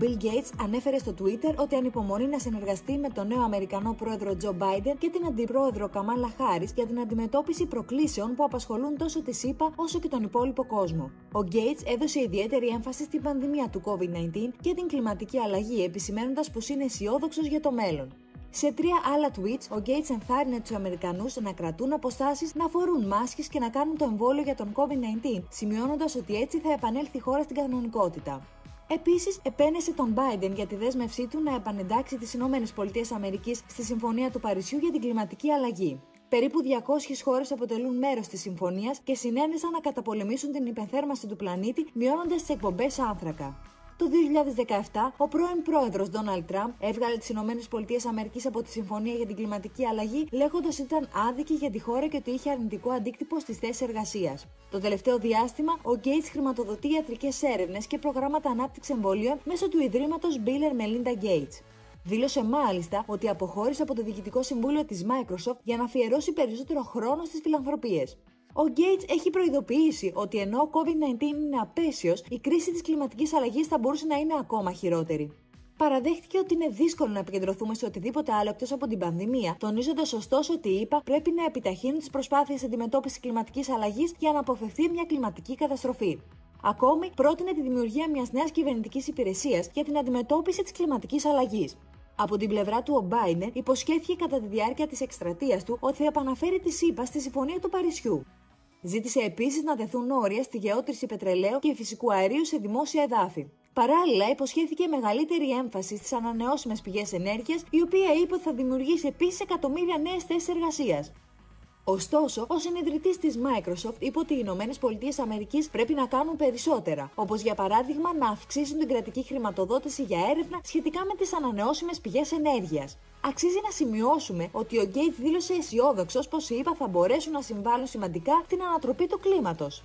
Bill Gates ανέφερε στο Twitter ότι ανυπομονεί να συνεργαστεί με τον νέο Αμερικανό πρόεδρο Τζο Μπάιντεν και την αντιπρόεδρο Καμάλα Χάρις για την αντιμετώπιση προκλήσεων που απασχολούν τόσο τη ΗΠΑ όσο και τον υπόλοιπο κόσμο. Ο Gates έδωσε ιδιαίτερη έμφαση στην πανδημία του COVID-19 και την κλιματική αλλαγή, επισημαίνοντας πως είναι αισιόδοξος για το μέλλον. Σε 3 άλλα tweets, ο Gates ενθάρρυνε τους Αμερικανούς να κρατούν αποστάσεις, να φορούν μάσκες και να κάνουν το εμβόλιο για τον COVID-19, σημειώνοντας ότι έτσι θα επανέλθει η χώρα στην κανονικότητα. Επίσης, επένεσε τον Biden για τη δέσμευσή του να επανεντάξει τις ΗΠΑ στη Συμφωνία του Παρισιού για την κλιματική αλλαγή. Περίπου 200 χώρες αποτελούν μέρος της συμφωνίας και συνένεσαν να καταπολεμήσουν την υπερθέρμανση του πλανήτη, μειώνοντας τις εκπομπές άνθρακα. Το 2017, ο πρώην πρόεδρος Ντόναλντ Τραμπ έβγαλε τις ΗΠΑ από τη Συμφωνία για την Κλιματική Αλλαγή, λέγοντας ότι ήταν άδικη για τη χώρα και ότι είχε αρνητικό αντίκτυπο στις θέσεις εργασίας. Το τελευταίο διάστημα, ο Gates χρηματοδοτεί ιατρικές έρευνες και προγράμματα ανάπτυξης εμβολίων μέσω του Ιδρύματος Bill and Melinda Gates. Δήλωσε μάλιστα ότι αποχώρησε από το διοικητικό συμβούλιο της Microsoft για να αφιερώσει περισσότερο χρόνο στις φιλανθρωπίες. Ο Gates έχει προειδοποιήσει ότι ενώ ο COVID-19 είναι απέσιος, η κρίση της κλιματικής αλλαγής θα μπορούσε να είναι ακόμα χειρότερη. Παραδέχτηκε ότι είναι δύσκολο να επικεντρωθούμε σε οτιδήποτε άλλο εκτός από την πανδημία, τονίζοντας ωστόσο ότι οι ΗΠΑ πρέπει να επιταχύνουν τις προσπάθειες αντιμετώπισης κλιματικής αλλαγής για να αποφευθεί μια κλιματική καταστροφή. Ακόμη, πρότεινε τη δημιουργία μιας νέας κυβερνητικής υπηρεσίας για την αντιμετώπιση της κλιματικής αλλαγής. Από την πλευρά του, ο Biden υποσχέθηκε κατά τη διάρκεια της εκστρατείας του ότι θα επαναφέρει τη ΗΠΑ στη Συμφωνία του Παρισιού. Ζήτησε επίσης να τεθούν όρια στη γεώτρηση πετρελαίου και φυσικού αερίου σε δημόσια εδάφη. Παράλληλα, υποσχέθηκε μεγαλύτερη έμφαση στις ανανεώσιμες πηγές ενέργειας, η οποία είπε ότι θα δημιουργήσει επίσης εκατομμύρια νέες θέσεις εργασίας. Ωστόσο, ο συνιδρυτής της Microsoft είπε ότι οι ΗΠΑ πρέπει να κάνουν περισσότερα, όπως για παράδειγμα να αυξήσουν την κρατική χρηματοδότηση για έρευνα σχετικά με τις ανανεώσιμες πηγές ενέργειας. Αξίζει να σημειώσουμε ότι ο Gates δήλωσε αισιόδοξος πως οι ΗΠΑ θα μπορέσουν να συμβάλλουν σημαντικά στην ανατροπή του κλίματος.